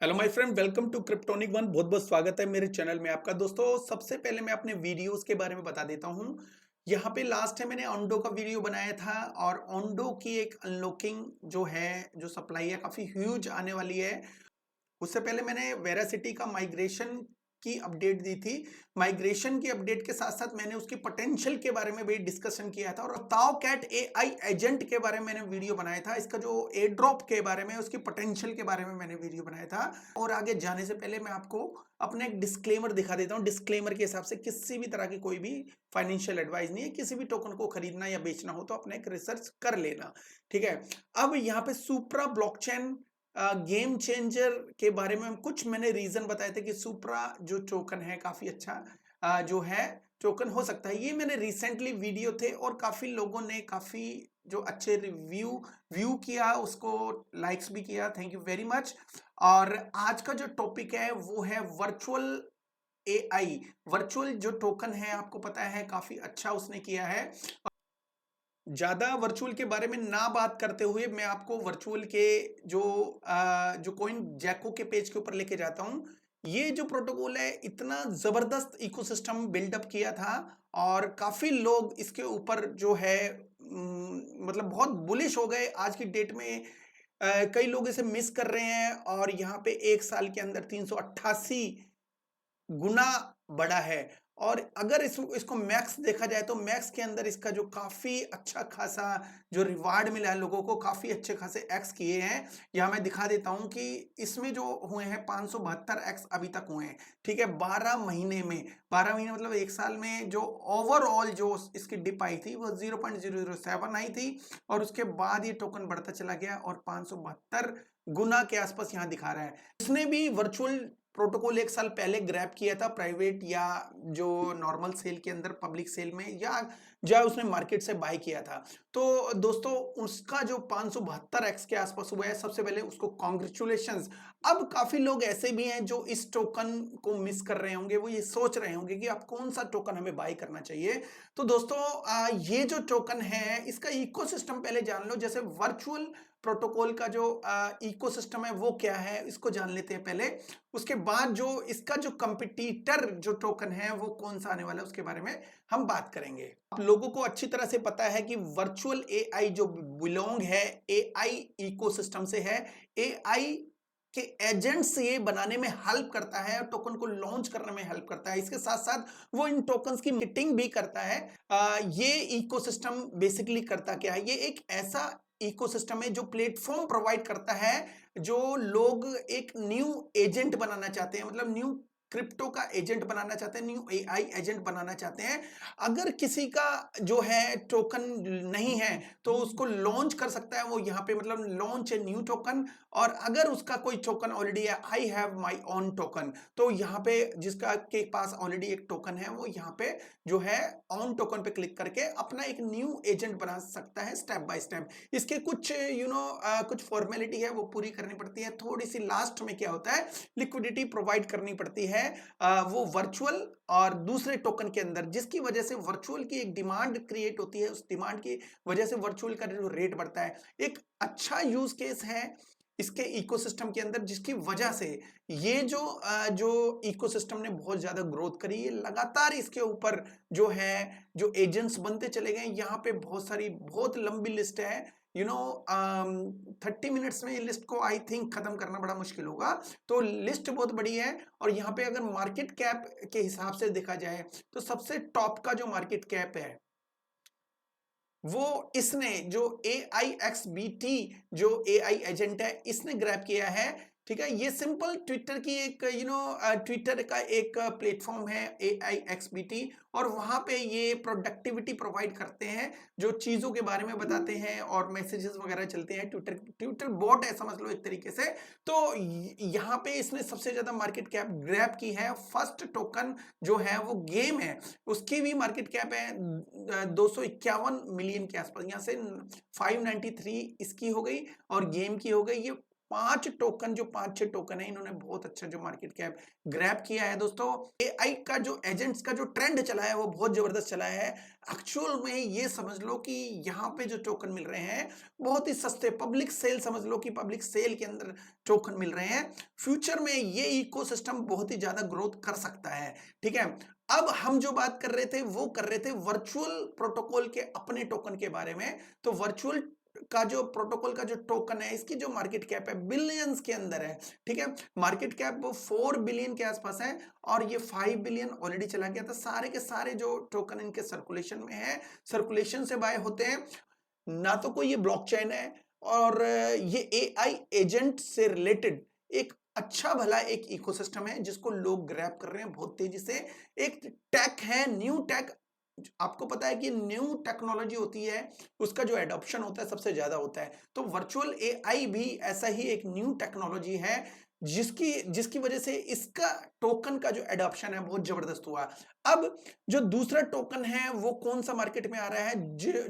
Hello my friend, welcome to Kryptonic one. बहुत बहुत स्वागत है मेरे चैनल में आपका। दोस्तों, सबसे पहले मैं अपने वीडियोस के बारे में बता देता हूं। यहाँ पे लास्ट टाइम मैंने ओंडो का वीडियो बनाया था और ओंडो की एक अनलॉकिंग जो है, जो सप्लाई है, काफी ह्यूज आने वाली है। उससे पहले मैंने वेरासिटी का माइग्रेशन की अपडेट दी थी। माइग्रेशन की अपडेट के साथ साथ मैंने उसकी पोटेंशियल के बारे में भी डिस्कशन किया था और ताओ कैट एआई एजेंट के बारे में मैंने वीडियो बनाया था। इसका जो एयर ड्रॉप के बारे में, उसकी पोटेंशियल के बारे में मैंने वीडियो बनाया था। और आगे जाने से पहले मैं आपको अपना एक डिस्क्लेमर दिखा देता हूँ। डिस्क्लेमर के हिसाब से किसी भी तरह की कोई भी फाइनेंशियल एडवाइस नहीं है। किसी भी टोकन को खरीदना या बेचना हो तो अपने एक रिसर्च कर लेना, ठीक है। अब यहाँ पे सुप्रा ब्लॉकचेन गेम चेंजर के बारे में कुछ मैंने रीजन बताए थे कि सुप्रा जो टोकन है काफी अच्छा जो है टोकन हो सकता है। ये मैंने रिसेंटली वीडियो थे और काफी लोगों ने काफी जो अच्छे व्यू किया, उसको लाइक्स भी किया। Thank you very much. और आज का जो टॉपिक है वो है वर्चुअल एआई। वर्चुअल जो टोकन है, आपको पता है काफी अच्छा उसने किया है। ज्यादा वर्चुअल के बारे में ना बात करते हुए मैं आपको वर्चुअल के जो कॉइन जैको के पेज के ऊपर लेके जाता हूं। ये जो प्रोटोकॉल है, इतना जबरदस्त इकोसिस्टम बिल्डअप किया था और काफी लोग इसके ऊपर जो है मतलब बहुत बुलिश हो गए। आज की डेट में कई लोग इसे मिस कर रहे हैं और यहाँ पे एक साल के अंदर 388 गुना बड़ा है। और अगर इसको मैक्स देखा जाए तो मैक्स के अंदर इसका जो काफी अच्छा खासा जो रिवार्ड मिला है लोगों को, काफी अच्छे खासे एक्स किए हैं। यहाँ मैं दिखा देता हूं कि इसमें जो हुए हैं 572 एक्स अभी तक हुए हैं, ठीक है। 12 महीने में, 12 महीने मतलब एक साल में जो ओवरऑल जो इसकी डिप आई थी वो 0.007 आई थी और उसके बाद ये टोकन बढ़ता चला गया और 572 गुना के आसपास यहाँ दिखा रहा है। उसने भी वर्चुअल प्रोटोकॉल एक साल पहले ग्रैब किया था, प्राइवेट या जो नॉर्मल सेल के अंदर, पब्लिक सेल में, या उसने मार्केट से बाय किया था। तो दोस्तों, उसका जो 572 एक्स के आसपास हुआ है, सबसे पहले उसको कॉन्ग्रेचुलेशंस। अब काफी लोग ऐसे भी हैं जो इस टोकन को मिस कर रहे होंगे, वो ये सोच रहे होंगे कि अब कौन सा टोकन हमें बाय करना चाहिए। तो दोस्तों, ये जो टोकन है इसका इकोसिस्टम पहले जान लो। जैसे वर्चुअल प्रोटोकॉल का जो इकोसिस्टम है वो क्या है, इसको जान लेते हैं पहले। उसके बाद जो इसका जो कंपिटिटर जो टोकन है वो कौन सा आने वाला है उसके बारे में हम बात करेंगे। आप लोगों को अच्छी तरह से पता है कि वर्चुअल एआई जो बिलोंग है एआई इकोसिस्टम से है। एआई के एजेंट्स ये बनाने में हेल्प करता है और टोकन को लॉन्च करने में हेल्प करता है। इसके साथ साथ वो इन टोकन्स की मीटिंग भी करता है। ये इकोसिस्टम बेसिकली करता क्या है, ये एक ऐसा इकोसिस्टम है जो प्लेटफॉर्म प्रोवाइड करता है। जो लोग एक न्यू एजेंट बनाना चाहते हैं, मतलब न्यू क्रिप्टो का एजेंट बनाना चाहते हैं, न्यू एआई एजेंट बनाना चाहते हैं। अगर किसी का जो है टोकन नहीं है तो उसको लॉन्च कर सकता है वो यहाँ पे, मतलब लॉन्च ए न्यू टोकन। और अगर उसका कोई टोकन ऑलरेडी है, I have my own token, तो यहाँ पे जिसका के पास ऑलरेडी एक टोकन है वो यहाँ पे जो है ऑन टोकन पे क्लिक करके अपना एक न्यू एजेंट बना सकता है स्टेप बाय स्टेप। इसके कुछ कुछ फॉर्मेलिटी है वो पूरी करनी पड़ती है। थोड़ी सी लास्ट में क्या होता है, लिक्विडिटी प्रोवाइड करनी पड़ती है वो वर्चुअल और दूसरे टोकन के अंदर, जिसकी वजह से वर्चुअल की एक डिमांड क्रिएट होती है। उस डिमांड की वजह से वर्चुअल का जो रेट बढ़ता है। एक अच्छा यूज केस है इसके इकोसिस्टम के अंदर, जिसकी वजह से ये जो इकोसिस्टम ने बहुत ज्यादा ग्रोथ करी है। लगातार इसके ऊपर जो है जो एजेंट्स बनते चले गए। यहाँ पे बहुत सारी, बहुत लंबी लिस्ट है। 30 मिनट्स में ये लिस्ट को आई थिंक खत्म करना बड़ा मुश्किल होगा। तो लिस्ट बहुत बड़ी है। और यहाँ पे अगर मार्केट कैप के हिसाब से देखा जाए तो सबसे टॉप का जो मार्केट कैप है वो इसने जो AIXBT जो AI एजेंट है इसने ग्रैब किया है, ठीक है। ये सिंपल ट्विटर की एक ट्विटर का एक प्लेटफॉर्म है AIXBT। और वहां पे ये प्रोडक्टिविटी प्रोवाइड करते हैं, जो चीजों के बारे में बताते हैं और मैसेजेस वगैरह चलते हैं। ट्विटर बॉट है, समझ लो एक तरीके से। तो यहाँ पे इसने सबसे ज्यादा मार्केट कैप ग्रैब की है। फर्स्ट टोकन जो है वो गेम है, उसकी भी मार्केट कैप है 251 मिलियन के आसपास। यहाँ से 593 इसकी हो गई और गेम की हो गई। ये 5 टोकन जो 5-6 टोकन है, इन्होंने बहुत अच्छा जो मार्केट कैप ग्रैब किया है दोस्तों। एआई का जो एजेंट्स का जो ट्रेंड चला है वो बहुत जबरदस्त चला है। एक्चुअल में ये समझ लो कि यहाँ पे जो टोकन मिल रहे हैं बहुत ही सस्ते, पब्लिक सेल समझ लो कि पब्लिक सेल के अंदर टोकन मिल रहे हैं। फ्यूचर में ये इकोसिस्टम बहुत ही ज्यादा ग्रोथ कर सकता है, ठीक है। अब हम जो बात कर रहे थे वो कर रहे थे वर्चुअल प्रोटोकॉल के अपने टोकन के बारे में। तो वर्चुअल का जो प्रोटोकॉल का जो टोकन है, इसकी जो मार्केट कैप है बिलियंस के अंदर है, ठीक है। मार्केट कैप वो 4 बिलियन के आसपास है और ये 5 बिलियन ऑलरेडी चला गया था। सारे के सारे जो टोकन इनके सर्कुलेशन में है, सर्कुलेशन से बाय होते हैं। ना तो कोई ये ब्लॉकचेन है और ये एआई एजेंट से रिलेटेड एक अच्छा भला एक इकोसिस्टम है जिसको लोग ग्रैब कर रहे हैं बहुत तेजी से। एक टेक है, न्यू टेक। आपको पता है कि न्यू टेक्नोलॉजी होती है, उसका जो एडॉप्शन होता है सबसे ज्यादा होता है। तो वर्चुअल एआई भी ऐसा ही एक न्यू टेक्नोलॉजी है जिसकी जिसकी वजह से इसका टोकन का जो एडॉप्शन है बहुत जबरदस्त हुआ। अब जो दूसरा टोकन है वो कौन सा मार्केट में आ रहा है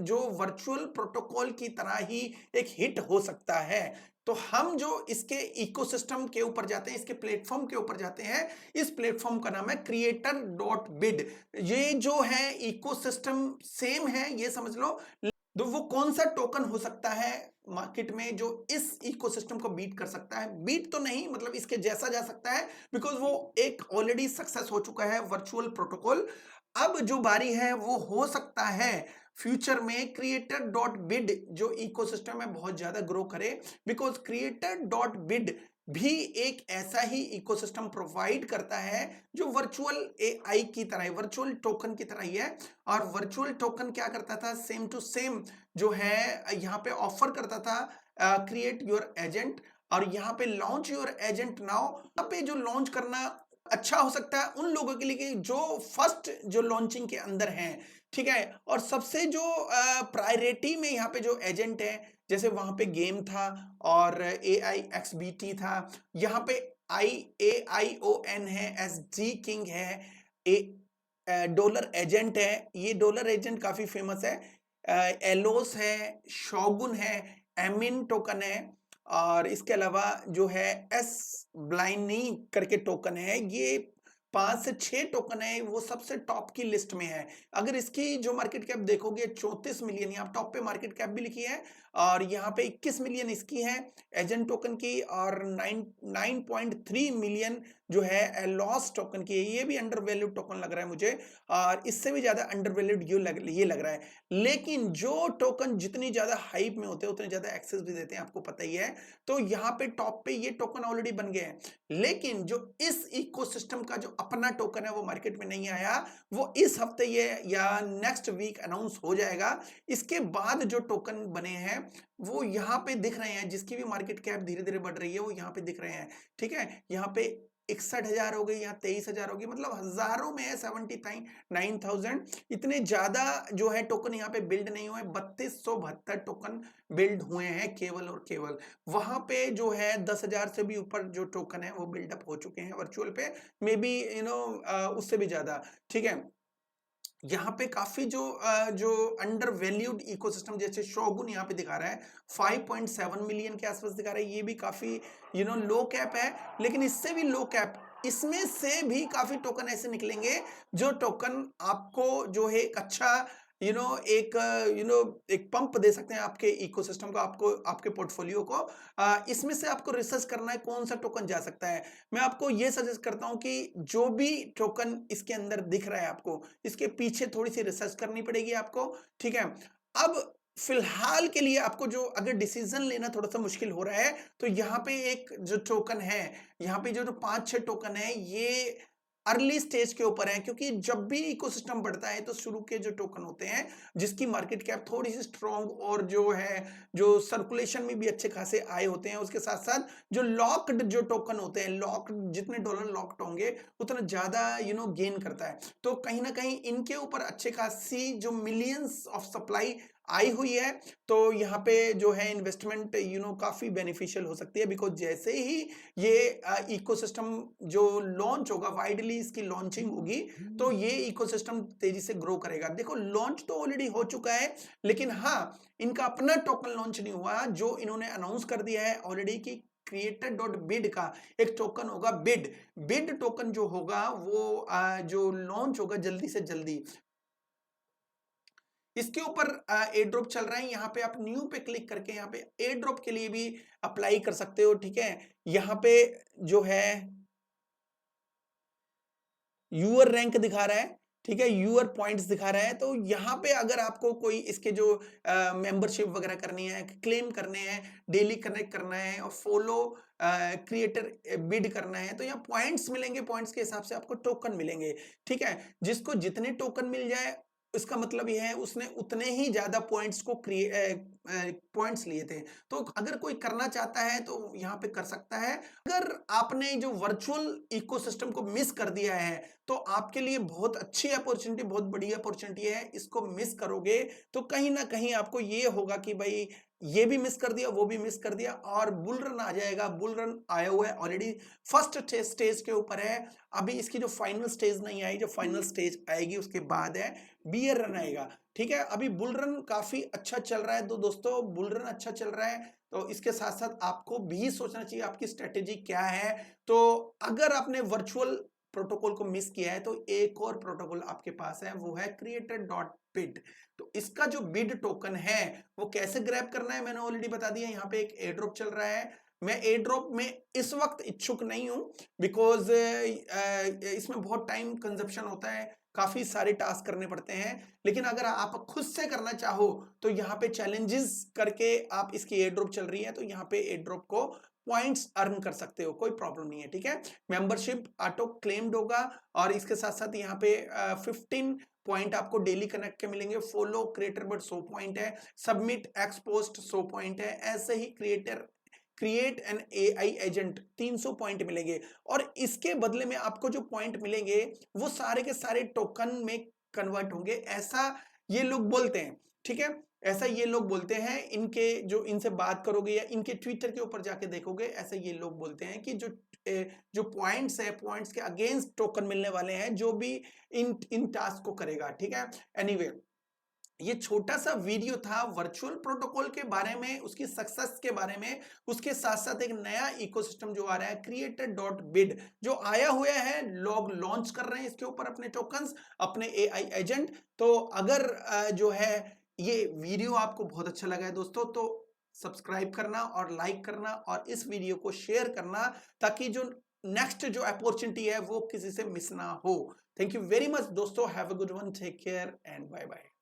जो वर्चुअल प्रोटोकॉल की तरह ही एक हिट हो सकता है। तो हम जो इसके इकोसिस्टम के ऊपर जाते हैं, इसके प्लेटफॉर्म के ऊपर जाते हैं। इस प्लेटफॉर्म का नाम है creator.bid। ये जो है इकोसिस्टम सेम है, ये समझ लो। तो वो कौन सा टोकन हो सकता है मार्केट में जो इस इकोसिस्टम को बीट कर सकता है? बीट तो नहीं, मतलब इसके जैसा जा सकता है, बिकॉज वो एक ऑलरेडी सक्सेस हो चुका है वर्चुअल प्रोटोकॉल। अब जो बारी है वो हो सकता है फ्यूचर में creator.bid जो इकोसिस्टम है बहुत ज्यादा ग्रो करे, बिकॉज creator.bid भी एक ऐसा ही इकोसिस्टम प्रोवाइड करता है जो वर्चुअल एआई की तरह है, वर्चुअल टोकन की तरह ही है। और वर्चुअल टोकन क्या करता था, सेम टू सेम जो है यहाँ पे ऑफर करता था क्रिएट योर एजेंट, और यहाँ पे लॉन्च योर एजेंट नाउ। यहाँ पे जो लॉन्च करना अच्छा हो सकता है उन लोगों के लिए कि जो फर्स्ट जो लॉन्चिंग के अंदर हैं, ठीक है। और सबसे जो प्रायोरिटी में यहाँ पे जो एजेंट है, जैसे वहां पे गेम था और AIXBT था, यहाँ पे AION है, SD किंग है, डॉलर एजेंट है। ये डॉलर एजेंट काफी फेमस है। एलोस है, शोगुन है, एमिन टोकन है, और इसके अलावा जो है एस ब्लाइनी करके टोकन है। ये 5 से 6 टोकन है, वो सबसे टॉप की लिस्ट में है। अगर इसकी जो मार्केट कैप देखोगे 34 मिलियन, यहाँ टॉप पे मार्केट कैप भी लिखी है, और यहाँ पे 21 मिलियन इसकी है एजेंट टोकन की, और 9.3 मिलियन जो है लॉस टोकन की है। ये भी अंडर वैल्यूड टोकन लग रहा है मुझे, और इससे भी ज्यादा अंडर वैल्यूड ये लग रहा है। लेकिन जो टोकन जितनी ज्यादा हाइप में होते हैं उतने ज्यादा एक्सेस भी देते हैं, आपको पता ही है। तो यहाँ पे टॉप पे ये टोकन ऑलरेडी बन गए हैं, लेकिन जो इस इकोसिस्टम का जो अपना टोकन है वो मार्केट में नहीं आया। वो इस हफ्ते ये या नेक्स्ट वीक अनाउंस हो जाएगा। इसके बाद जो टोकन बने हैं वो यहाँ पे दिख रहे हैं, जिसकी भी मार्केट कैप धीरे धीरे बढ़ रही है वो यहाँ पे दिख रहे हैं, ठीक है। यहाँ पे 61,000 हो गई, यहाँ 23,000 हो गई, मतलब हजारों में है, 79,000। इतने ज्यादा जो है टोकन यहाँ पे बिल्ड नहीं हुए, 3272 टोकन बिल्ड हुए हैं केवल और केवल। वहां पे जो है 10,000 से भी ऊपर जो टोकन है वो बिल्डअप हो चुके हैं वर्चुअल पे, मे बी उससे भी ज्यादा, ठीक है। यहाँ पे काफी जो अंडर वैल्यूड इकोसिस्टम, जैसे शोगुन यहाँ पे दिखा रहा है 5.7 मिलियन के आसपास दिखा रहा है। ये भी काफी लो कैप है, लेकिन इससे भी लो कैप, इसमें से भी काफी टोकन ऐसे निकलेंगे जो टोकन आपको जो है एक अच्छा एक पंप दे सकते हैं आपके इकोसिस्टम को, आपको आपके पोर्टफोलियो को। इसमें से आपको रिसर्च करना है कौन सा टोकन जा सकता है। मैं आपको ये सजेस्ट करता हूं कि जो भी टोकन इसके अंदर दिख रहा है आपको, इसके पीछे थोड़ी सी रिसर्च करनी पड़ेगी आपको, ठीक है। अब फिलहाल के लिए आपको जो अगर डिसीजन लेना थोड़ा सा मुश्किल हो रहा है, तो यहाँ पे एक जो टोकन है, यहाँ पे जो 5-6 टोकन है, ये अर्ली स्टेज के ऊपर है, क्योंकि जब भी इकोसिस्टम बढ़ता है तो शुरू के जो टोकन होते हैं जिसकी मार्केट कैप थोड़ी सी स्ट्रॉन्ग और जो है जो सर्कुलेशन में भी अच्छे खासे आए होते हैं, उसके साथ साथ जो लॉक्ड जो टोकन होते हैं, लॉक्ड जितने डॉलर लॉक्ड होंगे उतना ज्यादा गेन करता है। तो कहीं ना कहीं इनके ऊपर अच्छे खासी जो मिलियंस ऑफ सप्लाई आई हुई है, तो यहाँ पे जो है इन्वेस्टमेंट काफी बेनिफिशियल हो सकती है, बिकॉज जैसे ही ये इकोसिस्टम जो लॉन्च होगा, वाइडली इसकी लॉन्चिंग होगी, तो ये इकोसिस्टम तेजी से ग्रो करेगा। देखो लॉन्च तो ऑलरेडी हो चुका है, लेकिन हाँ, इनका अपना टोकन लॉन्च नहीं हुआ, जो इन्होंने अनाउंस कर दिया है ऑलरेडी कि क्रिएटर डॉट बिड का एक टोकन होगा बिड। बिड टोकन जो होगा वो जो लॉन्च होगा जल्दी से जल्दी। इसके ऊपर एयर ड्रॉप चल रहा है, यहाँ पे आप न्यू पे क्लिक करके यहाँ पे एयर ड्रॉप के लिए भी अप्लाई कर सकते हो, ठीक है। यहाँ पे जो है यूअर रैंक दिखा रहा है, ठीक है, यूअर पॉइंट्स दिखा रहा है। तो यहाँ पे अगर आपको कोई इसके जो मेंबरशिप वगैरह करनी है, क्लेम करने हैं, डेली कनेक्ट करना है और फॉलो क्रिएटर बिड करना है, तो यहाँ पॉइंट्स मिलेंगे, पॉइंट्स के हिसाब से आपको टोकन मिलेंगे, ठीक है। जिसको जितने टोकन मिल जाए इसका मतलब यह है उसने उतने ही ज्यादा पॉइंट्स को पॉइंट्स लिए थे। तो अगर कोई करना चाहता है तो यहाँ पे कर सकता है। अगर आपने जो वर्चुअल इकोसिस्टम को मिस कर दिया है तो आपके लिए बहुत अच्छी अपॉर्चुनिटी, बहुत बड़ी अपॉर्चुनिटी है। इसको मिस करोगे तो कहीं ना कहीं आपको ये होगा कि भाई ये भी मिस कर दिया, वो भी मिस कर दिया, और बुल रन आ जाएगा। बुल रन आया हुआ है ऑलरेडी, फर्स्ट स्टेज के ऊपर है। अभी इसकी जो फाइनल स्टेज नहीं आई, जो फाइनल स्टेज आएगी उसके बाद है बियर रन आएगा, ठीक है। अभी बुल रन काफी अच्छा चल रहा है। तो दोस्तों बुल रन अच्छा चल रहा है तो इसके साथ साथ आपको भी सोचना चाहिए आपकी स्ट्रेटेजी क्या है। तो अगर आपने वर्चुअल प्रोटोकॉल को मिस किया है तो एक और प्रोटोकॉल आपके पास है, वो है क्रिएटर डॉट बिड। तो इसका जो बिड टोकन है वो कैसे ग्रैब करना है मैंने ऑलरेडी बता दिया। यहाँ पे एक एयर ड्रॉप चल रहा है। मैं एयर ड्रॉप में इस वक्त इच्छुक नहीं हूं बिकॉज इसमें बहुत टाइम कंजप्शन होता है, काफी सारे टास्क करने पड़ते हैं। लेकिन अगर आप खुद से करना चाहो तो यहाँ पे चैलेंजेस करके आप, इसकी एयर ड्रॉप चल रही है तो यहाँ पे एयर ड्रॉप को पॉइंट्स अर्न कर सकते हो, कोई प्रॉब्लम नहीं है, ठीक है। मेंबरशिप ऑटो क्लेम्ड होगा और इसके साथ साथ यहाँ पे 15 पॉइंट आपको डेली कनेक्ट के मिलेंगे। फॉलो क्रिएटर बट 100 पॉइंट है, सबमिट एक्सपोस्ट 100 पॉइंट है, ऐसे ही create an AI agent 300 point मिलेंगे। और इसके बदले में आपको जो पॉइंट मिलेंगे वो सारे के सारे टोकन में कन्वर्ट होंगे, ऐसा ये लोग बोलते हैं, ठीक है। ऐसा ये लोग बोलते हैं, इनके जो इनसे बात करोगे या इनके ट्विटर के ऊपर जाके देखोगे, ऐसे ये लोग बोलते हैं कि जो पॉइंट्स है, पॉइंट्स के अगेंस्ट टोकन मिलने वाले हैं जो भी इन टास्क को करेगा, ठीक है। एनीवे ये छोटा सा वीडियो था वर्चुअल प्रोटोकॉल के बारे में, उसकी सक्सेस के बारे में। उसके साथ साथ एक नया इकोसिस्टम जो आ रहा है क्रिएटर डॉट बिड, जो आया हुआ है, लोग लॉन्च कर रहे हैं इसके ऊपर अपने टोकन्स, अपने एआई एजेंट। तो अगर जो है ये वीडियो आपको बहुत अच्छा लगा है दोस्तों, तो सब्सक्राइब करना और लाइक करना और इस वीडियो को शेयर करना, ताकि जो नेक्स्ट जो अपॉर्चुनिटी है वो किसी से मिस ना हो। थैंक यू वेरी मच दोस्तों, have a good one, take care and bye bye.